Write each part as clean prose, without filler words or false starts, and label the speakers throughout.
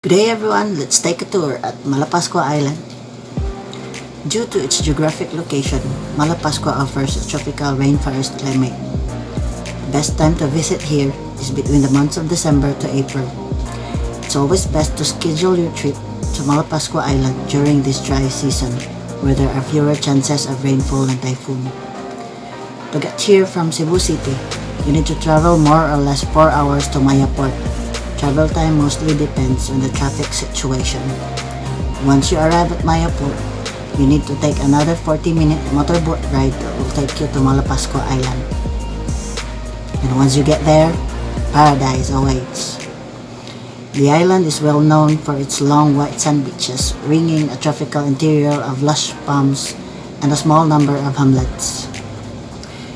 Speaker 1: Good day everyone, let's take a tour at Malapascua Island. Due to its geographic location, Malapascua offers a tropical rainforest climate. Best time to visit here is between the months of December to April. It's always best to schedule your trip to Malapascua Island during this dry season, where there are fewer chances of rainfall and typhoon. To get here from Cebu City, you need to travel more or less 4 hours to Maya Port. Travel time mostly depends on the traffic situation. Once you arrive at Maya Port, you need to take another 40-minute motorboat ride that will take you to Malapascua Island. And once you get there, paradise awaits. The island is well known for its long white sand beaches, ringing a tropical interior of lush palms and a small number of hamlets.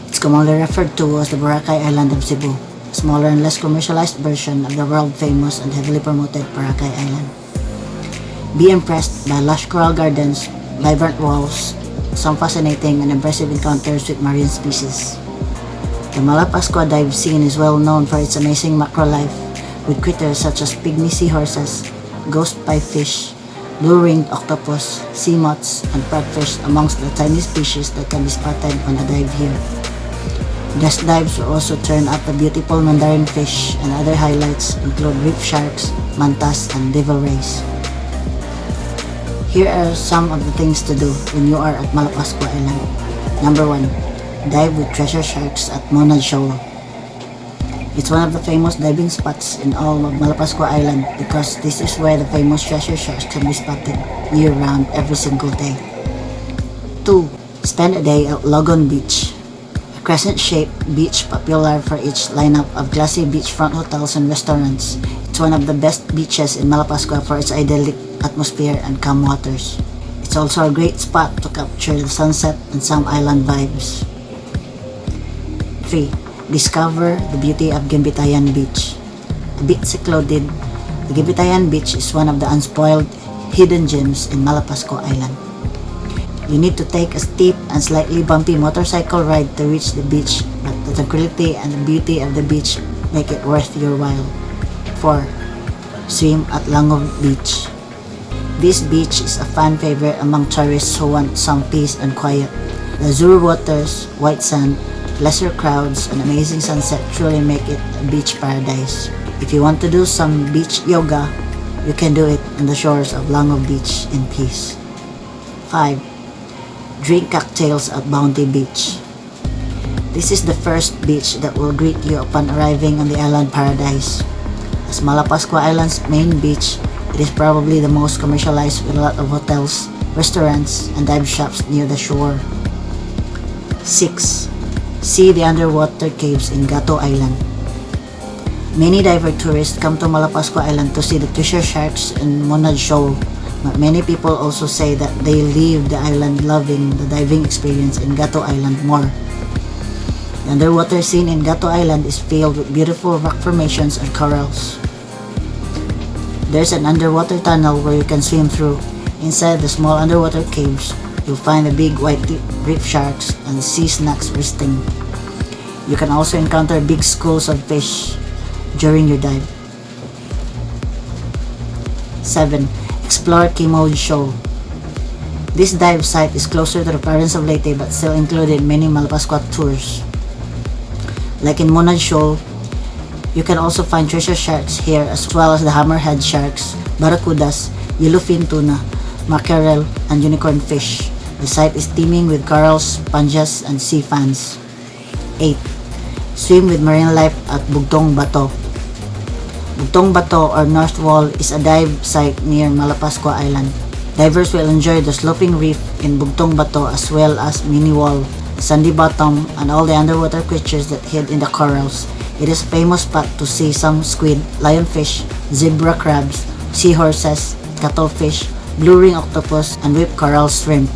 Speaker 1: It's commonly referred to as the Boracay Island of Cebu, a smaller and less commercialized version of the world-famous and heavily promoted Boracay Island. Be impressed by lush coral gardens, vibrant walls, some fascinating and impressive encounters with marine species. The Malapascua dive scene is well known for its amazing macro life, with critters such as pygmy seahorses, ghost pipefish, blue-ringed octopus, sea moths, and parkfish amongst the tiny species that can be spotted on a dive here. Guest dives will also turn up the beautiful mandarin fish, and other highlights include reef sharks, mantas, and devil rays. Here are some of the things to do when you are at Malapascua Island. Number 1. Dive with treasure sharks at Monad Shoal. It's one of the famous diving spots in all of Malapascua Island because this is where the famous treasure sharks can be spotted year-round every single day. 2. Spend a day at Logon Beach. Crescent-shaped beach popular for its lineup of classy beachfront hotels and restaurants. It's one of the best beaches in Malapascua for its idyllic atmosphere and calm waters. It's also a great spot to capture the sunset and some island vibes. 3. Discover the beauty of Gimbitayan Beach. A bit secluded, the Gimbitayan Beach is one of the unspoiled hidden gems in Malapascua Island. You need to take a steep and slightly bumpy motorcycle ride to reach the beach, but the tranquility and the beauty of the beach make it worth your while. 4. Swim at Langov Beach. This beach is a fan favorite among tourists who want some peace and quiet. The azure waters, white sand, lesser crowds, and amazing sunset truly make it a beach paradise. If you want to do some beach yoga, you can do it on the shores of Langov Beach in peace. 5. Drink cocktails at Bounty Beach. This is the first beach that will greet you upon arriving on the island paradise. As Malapascua Island's main beach, it is probably the most commercialized with a lot of hotels, restaurants, and dive shops near the shore. 6. See the underwater caves in Gato Island. Many diver tourists come to Malapascua Island to see the treasure sharks and Monad Shoal, but many people also say that they leave the island loving the diving experience in Gato Island more. The underwater scene in Gato Island is filled with beautiful rock formations and corals. There's an underwater tunnel where you can swim through. Inside the small underwater caves, you'll find the big white reef sharks and sea snacks roosting. You can also encounter big schools of fish during your dive. 7. Explore Kimod Shoal. This dive site is closer to the province of Leyte but still included many Malapascua tours. Like in Monad Shoal, you can also find treasure sharks here as well as the hammerhead sharks, barracudas, yellowfin tuna, mackerel, and unicorn fish. The site is teeming with corals, sponges, and sea fans. 8. Swim with marine life at Bugtong Bato. Bugtong Bato or North Wall is a dive site near Malapascua Island. Divers will enjoy the sloping reef in Bugtong Bato as well as Mini Wall, the sandy bottom, and all the underwater creatures that hid in the corals. It is a famous spot to see some squid, lionfish, zebra crabs, seahorses, cuttlefish, blue-ring octopus, and whipped coral shrimp.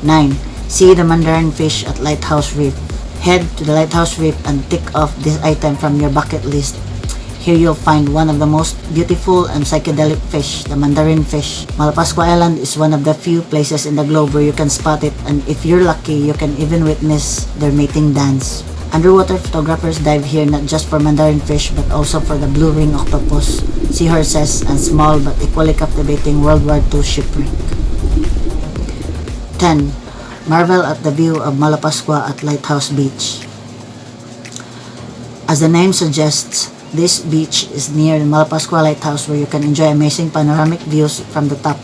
Speaker 1: 9. See the mandarin fish at Lighthouse Reef. Head to the Lighthouse Reef and tick off this item from your bucket list. Here you'll find one of the most beautiful and psychedelic fish, the mandarin fish. Malapascua Island is one of the few places in the globe where you can spot it, and if you're lucky, you can even witness their mating dance. Underwater photographers dive here not just for mandarin fish but also for the blue ring octopus, seahorses, and small but equally captivating World War II shipwreck. 10. Marvel at the view of Malapascua at Lighthouse Beach. As the name suggests, this beach is near the Malapascua Lighthouse where you can enjoy amazing panoramic views from the top.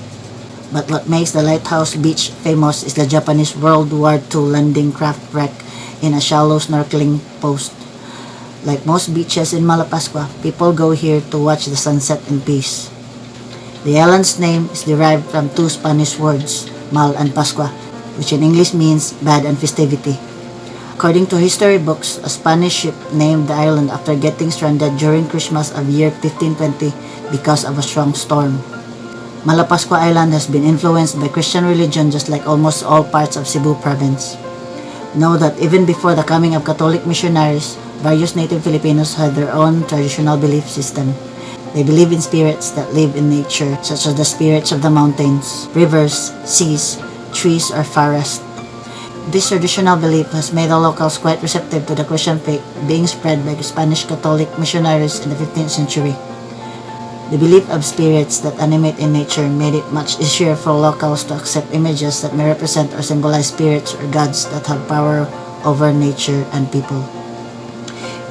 Speaker 1: But what makes the Lighthouse Beach famous is the Japanese World War II landing craft wreck in a shallow snorkeling post. Like most beaches in Malapascua, people go here to watch the sunset in peace. The island's name is derived from two Spanish words, mal and pascua, which in English means bad and festivity. According to history books, a Spanish ship named the island after getting stranded during Christmas of year 1520 because of a strong storm. Malapascua Island has been influenced by Christian religion just like almost all parts of Cebu province. Know that even before the coming of Catholic missionaries, various native Filipinos had their own traditional belief system. They believe in spirits that live in nature, such as the spirits of the mountains, rivers, seas, trees, or forest. This traditional belief has made the locals quite receptive to the Christian faith being spread by Spanish Catholic missionaries in the 15th century. The belief of spirits that animate in nature made it much easier for locals to accept images that may represent or symbolize spirits or gods that have power over nature and people.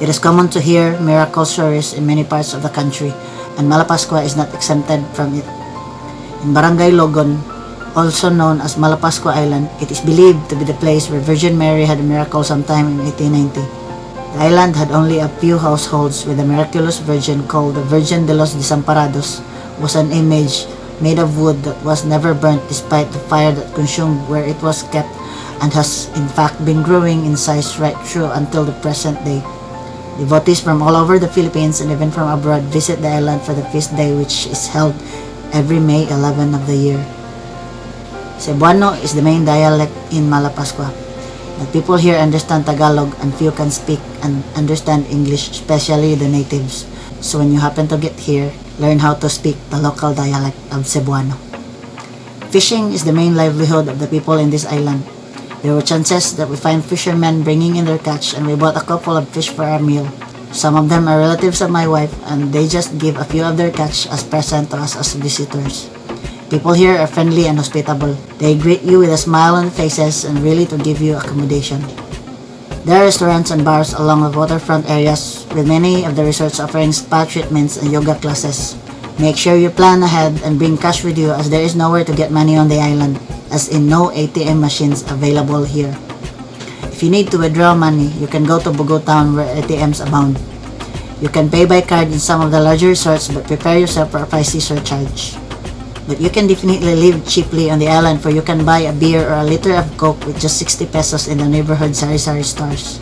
Speaker 1: It is common to hear miracle stories in many parts of the country, and Malapascua is not exempted from it. In Barangay Logon, also known as Malapascua Island, it is believed to be the place where Virgin Mary had a miracle sometime in 1890. The island had only a few households with a miraculous virgin called the Virgin de los Desamparados, was an image made of wood that was never burnt despite the fire that consumed where it was kept, and has in fact been growing in size right through until the present day. Devotees from all over the Philippines and even from abroad visit the island for the feast day, which is held every May 11 of the year. Cebuano is the main dialect in Malapascua. But people here understand Tagalog and few can speak and understand English, especially the natives. So when you happen to get here, learn how to speak the local dialect of Cebuano. Fishing is the main livelihood of the people in this island. There were chances that we find fishermen bringing in their catch, and we bought a couple of fish for our meal. Some of them are relatives of my wife, and they just give a few of their catch as present to us as visitors. People here are friendly and hospitable. They greet you with a smile on their faces and really to give you accommodation. There are restaurants and bars along the waterfront areas, with many of the resorts offering spa treatments and yoga classes. Make sure you plan ahead and bring cash with you, as there is nowhere to get money on the island, as in no ATM machines available here. If you need to withdraw money, you can go to Bugo Town where ATMs abound. You can pay by card in some of the larger resorts, but prepare yourself for a pricey surcharge. But you can definitely live cheaply on the island, for you can buy a beer or a liter of Coke with just 60 pesos in the neighborhood sari-sari stores.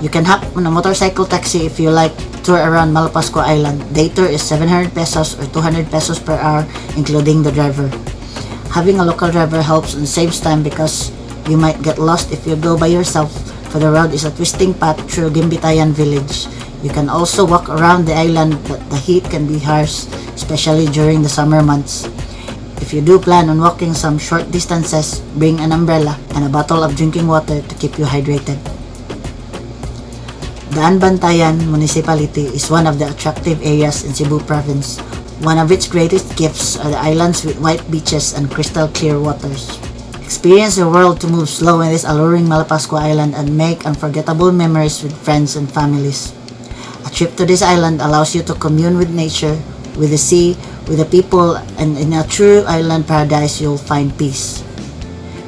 Speaker 1: You can hop on a motorcycle taxi if you like tour around Malapascua Island. Day tour is 700 pesos or 200 pesos per hour, including the driver. Having a local driver helps and saves time because you might get lost if you go by yourself, for the road is a twisting path through Gimbitayan village. You can also walk around the island, but the heat can be harsh, especially during the summer months. If you do plan on walking some short distances, bring an umbrella and a bottle of drinking water to keep you hydrated. The Bantayan municipality is one of the attractive areas in Cebu province. One of its greatest gifts are the islands with white beaches and crystal clear waters. Experience the world to move slow in this alluring Malapascua Island and make unforgettable memories with friends and families. A trip to this island allows you to commune with nature, with the sea, with the people, and in a true island paradise you'll find peace.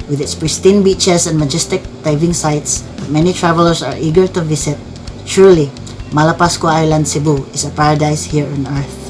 Speaker 1: With its pristine beaches and majestic diving sites that many travelers are eager to visit, truly, Malapascua Island, Cebu is a paradise here on earth.